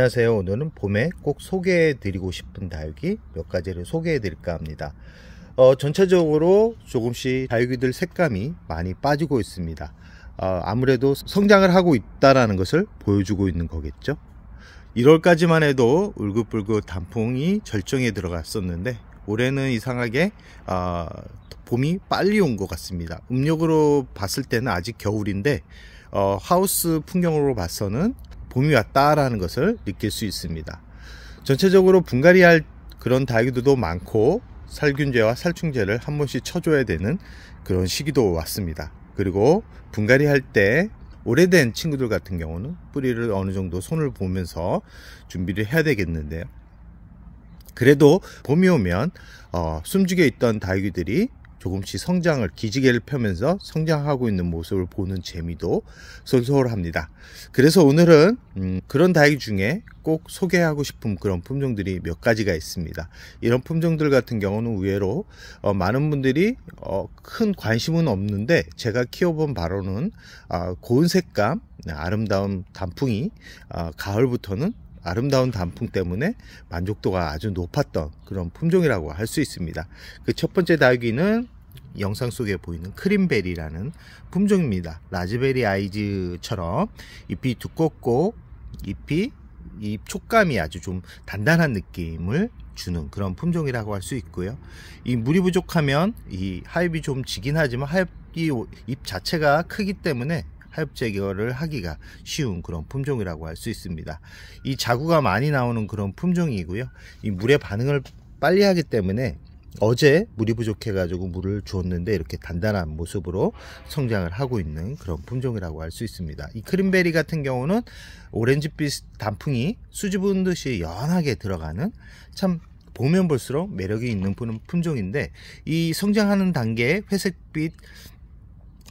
안녕하세요. 오늘은 봄에 꼭 소개해 드리고 싶은 다육이 몇 가지를 소개해 드릴까 합니다. 전체적으로 조금씩 다육이들 색감이 많이 빠지고 있습니다. 아무래도 성장을 하고 있다라는 것을 보여주고 있는 거겠죠. 1월까지만 해도 울긋불긋 단풍이 절정에 들어갔었는데 올해는 이상하게 봄이 빨리 온 것 같습니다. 음력으로 봤을 때는 아직 겨울인데 하우스 풍경으로 봐서는 봄이 왔다라는 것을 느낄 수 있습니다. 전체적으로 분갈이 할 그런 다육이들도 많고 살균제와 살충제를 한 번씩 쳐줘야 되는 그런 시기도 왔습니다. 그리고 분갈이 할 때 오래된 친구들 같은 경우는 뿌리를 어느 정도 손을 보면서 준비를 해야 되겠는데요. 그래도 봄이 오면 숨죽여 있던 다육이들이 조금씩 성장을 기지개를 펴면서 성장하고 있는 모습을 보는 재미도 솔솔합니다. 그래서 오늘은 그런 다육이 중에 꼭 소개하고 싶은 그런 품종들이 몇 가지가 있습니다. 이런 품종들 같은 경우는 의외로 많은 분들이 큰 관심은 없는데 제가 키워본 바로는 고운 색감, 아름다운 단풍이 가을부터는 아름다운 단풍 때문에 만족도가 아주 높았던 그런 품종이라고 할 수 있습니다. 그 첫 번째 다육이는 영상 속에 보이는 크림베리라는 품종입니다. 라즈베리 아이즈처럼 잎이 두껍고 잎 촉감이 아주 좀 단단한 느낌을 주는 그런 품종이라고 할 수 있고요. 이 물이 부족하면 이 하엽이 좀 지긴 하지만 잎 자체가 크기 때문에 하엽 제거를 하기가 쉬운 그런 품종이라고 할 수 있습니다. 이 자구가 많이 나오는 그런 품종이고요. 이 물의 반응을 빨리 하기 때문에 어제 물이 부족해 가지고 물을 주었는데 이렇게 단단한 모습으로 성장을 하고 있는 그런 품종이라고 할 수 있습니다. 이 크림베리 같은 경우는 오렌지빛 단풍이 수줍은 듯이 연하게 들어가는 참 보면 볼수록 매력이 있는 품종인데 이 성장하는 단계에 회색빛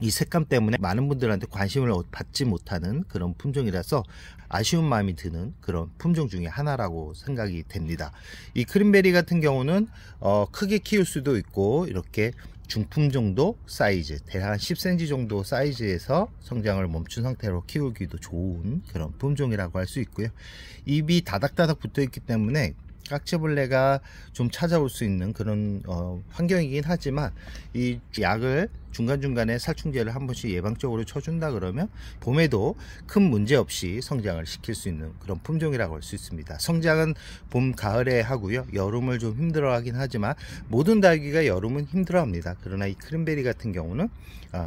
이 색감 때문에 많은 분들한테 관심을 받지 못하는 그런 품종이라서 아쉬운 마음이 드는 그런 품종 중에 하나라고 생각이 됩니다. 이 크림베리 같은 경우는 크게 키울 수도 있고 이렇게 중품 정도 사이즈, 대략 10cm 정도 사이즈에서 성장을 멈춘 상태로 키우기도 좋은 그런 품종이라고 할 수 있고요. 잎이 다닥다닥 붙어 있기 때문에 깍지벌레가 좀 찾아올 수 있는 그런 환경이긴 하지만 이 약을 중간중간에 살충제를 한 번씩 예방적으로 쳐준다 그러면 봄에도 큰 문제 없이 성장을 시킬 수 있는 그런 품종이라고 할 수 있습니다. 성장은 봄, 가을에 하고요. 여름을 좀 힘들어 하긴 하지만 모든 다육이가 여름은 힘들어 합니다. 그러나 이 크림베리 같은 경우는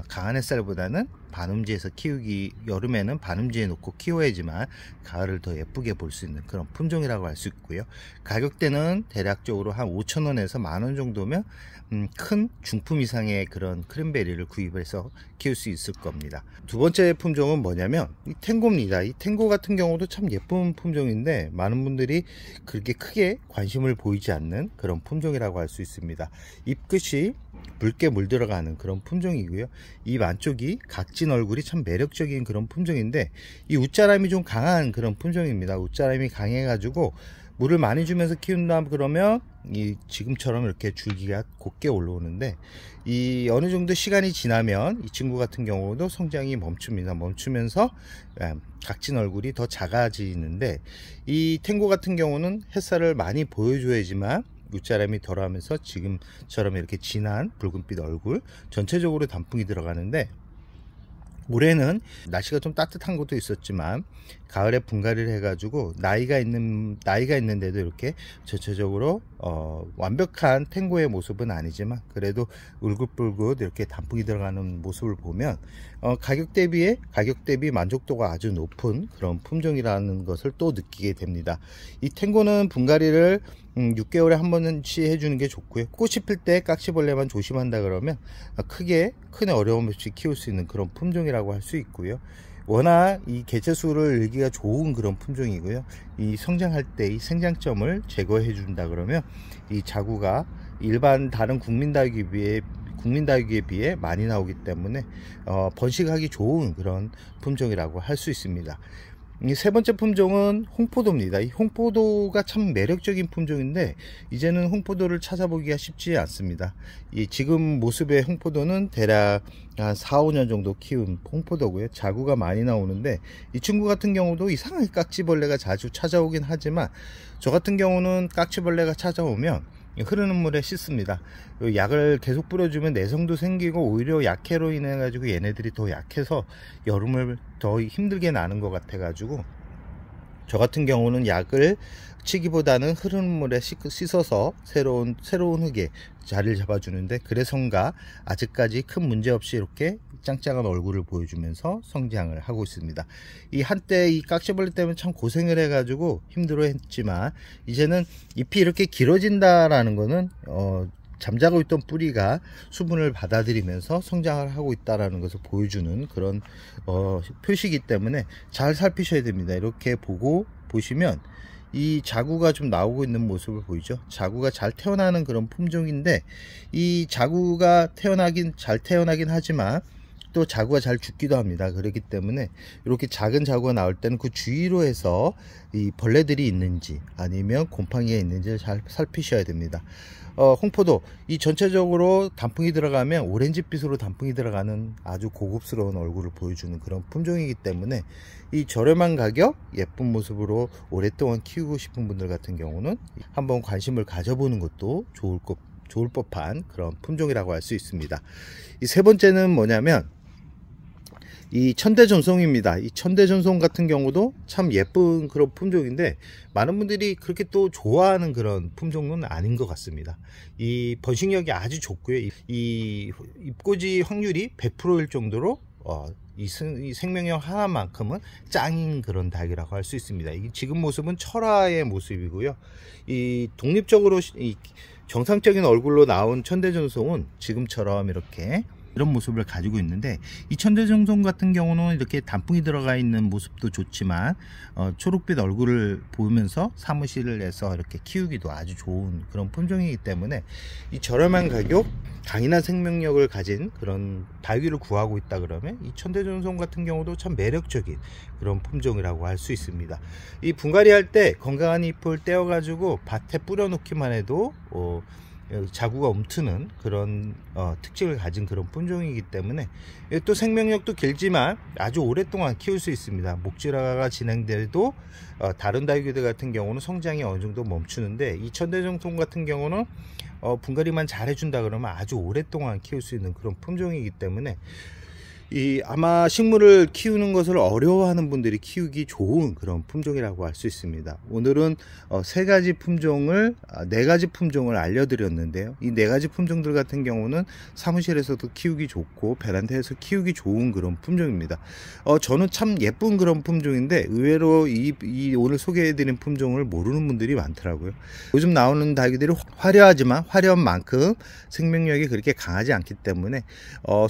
강한 햇살보다는 반음지에서 키우기, 여름에는 반음지에 놓고 키워야지만 가을을 더 예쁘게 볼 수 있는 그런 품종이라고 할 수 있고요. 가격대는 대략적으로 한 5,000원에서 만원 정도면 큰 중품 이상의 그런 크림베리를 구입해서 키울 수 있을 겁니다. 두 번째 품종은 뭐냐면 이 탱고입니다. 이 탱고 같은 경우도 참 예쁜 품종인데 많은 분들이 그렇게 크게 관심을 보이지 않는 그런 품종이라고 할 수 있습니다. 잎끝이 붉게 물들어가는 그런 품종이고요. 잎 안쪽이 각진 얼굴이 참 매력적인 그런 품종인데 이 웃자람이 좀 강한 그런 품종입니다. 웃자람이 강해 가지고 물을 많이 주면서 키운다 그러면 이 지금처럼 이렇게 줄기가 곱게 올라오는데 이 어느 정도 시간이 지나면 이 친구 같은 경우도 성장이 멈춥니다. 멈추면서 각진 얼굴이 더 작아지는데 이 탱고 같은 경우는 햇살을 많이 보여줘야지만 웃자람이 덜하면서 지금처럼 이렇게 진한 붉은빛 얼굴 전체적으로 단풍이 들어가는데 올해는 날씨가 좀 따뜻한 것도 있었지만 가을에 분갈이를 해가지고 나이가 있는데도 이렇게 전체적으로 완벽한 탱고의 모습은 아니지만 그래도 울긋불긋 이렇게 단풍이 들어가는 모습을 보면 가격 대비 만족도가 아주 높은 그런 품종이라는 것을 또 느끼게 됩니다. 이 탱고는 분갈이를 6개월에 한 번씩 해주는 게 좋고요. 꽃이 필 때 깍지벌레만 조심한다 그러면 큰 어려움 없이 키울 수 있는 그런 품종이라고 할 수 있고요. 워낙 이 개체수를 늘기가 좋은 그런 품종이고요. 이 성장할 때 이 생장점을 제거해 준다 그러면 이 자구가 일반 다른 국민 다육이에 비해 많이 나오기 때문에 번식하기 좋은 그런 품종이라고 할 수 있습니다. 이 세 번째 품종은 홍포도입니다. 이 홍포도가 참 매력적인 품종인데 이제는 홍포도를 찾아보기가 쉽지 않습니다. 이 지금 모습의 홍포도는 대략 한 4, 5년 정도 키운 홍포도고요. 자구가 많이 나오는데 이 친구 같은 경우도 이상하게 깍지벌레가 자주 찾아오긴 하지만 저 같은 경우는 깍지벌레가 찾아오면 흐르는 물에 씻습니다. 약을 계속 뿌려주면 내성도 생기고 오히려 약해로 인해 가지고 얘네들이 더 약해서 여름을 더 힘들게 나는 것 같아 가지고 저 같은 경우는 약을 치기보다는 흐르는 물에 씻어서 새로운 흙에 자리를 잡아주는데 그래서인가 아직까지 큰 문제 없이 이렇게 짱짱한 얼굴을 보여주면서 성장을 하고 있습니다. 이 한때 이 깍지벌레 때문에 참 고생을 해가지고 힘들어 했지만 이제는 잎이 이렇게 길어진다라는 거는 잠자고 있던 뿌리가 수분을 받아들이면서 성장을 하고 있다라는 것을 보여주는 그런 표시이기 때문에 잘 살피셔야 됩니다. 이렇게 보시면 이 자구가 좀 나오고 있는 모습을 보이죠. 자구가 잘 태어나는 그런 품종인데 이 자구가 잘 태어나긴 하지만 또 자구가 잘 죽기도 합니다. 그렇기 때문에 이렇게 작은 자구가 나올 때는 그 주위로 해서 이 벌레들이 있는지 아니면 곰팡이가 있는지를 잘 살피셔야 됩니다. 홍포도 이 전체적으로 단풍이 들어가면 오렌지빛으로 단풍이 들어가는 아주 고급스러운 얼굴을 보여주는 그런 품종이기 때문에 이 저렴한 가격 예쁜 모습으로 오랫동안 키우고 싶은 분들 같은 경우는 한번 관심을 가져보는 것도 좋을 법한 그런 품종이라고 할 수 있습니다. 이 세 번째는 뭐냐면 이 천대전송입니다. 이 천대전송 같은 경우도 참 예쁜 그런 품종인데 많은 분들이 그렇게 또 좋아하는 그런 품종은 아닌 것 같습니다. 이 번식력이 아주 좋고요. 이 잎꽂이 확률이 100%일 정도로 이 생명력 하나만큼은 짱인 그런 닭이라고 할 수 있습니다. 이 지금 모습은 철화의 모습이고요. 이 독립적으로 이 정상적인 얼굴로 나온 천대전송은 지금처럼 이렇게 이런 모습을 가지고 있는데 이 천대전송 같은 경우는 이렇게 단풍이 들어가 있는 모습도 좋지만 초록빛 얼굴을 보면서 사무실에서 이렇게 키우기도 아주 좋은 그런 품종이기 때문에 이 저렴한 가격 강인한 생명력을 가진 그런 닭위를 구하고 있다 그러면 이 천대전송 같은 경우도 참 매력적인 그런 품종이라고 할 수 있습니다. 이 분갈이 할 때 건강한 잎을 떼어 가지고 밭에 뿌려 놓기만 해도 자구가 움트는 그런 특징을 가진 그런 품종이기 때문에 또 생명력도 길지만 아주 오랫동안 키울 수 있습니다. 목질화가 진행돼도 다른 닭위들 같은 경우는 성장이 어느 정도 멈추는데 이 천대전송 같은 경우는 분갈이만 잘 해준다 그러면 아주 오랫동안 키울 수 있는 그런 품종이기 때문에 아마 식물을 키우는 것을 어려워하는 분들이 키우기 좋은 그런 품종이라고 할 수 있습니다. 오늘은 네 가지 품종을 알려드렸는데요. 이 네 가지 품종들 같은 경우는 사무실에서도 키우기 좋고 베란다에서 키우기 좋은 그런 품종입니다. 저는 참 예쁜 그런 품종인데 의외로 이 오늘 소개해드린 품종을 모르는 분들이 많더라고요. 요즘 나오는 닭이들이 화려하지만 화려한 만큼 생명력이 그렇게 강하지 않기 때문에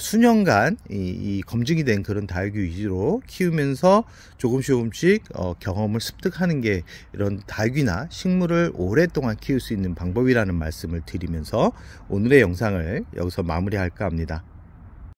수년간 이 검증이 된 그런 다육이 위주로 키우면서 조금씩 경험을 습득하는 게 이런 다육이나 식물을 오랫동안 키울 수 있는 방법이라는 말씀을 드리면서 오늘의 영상을 여기서 마무리할까 합니다.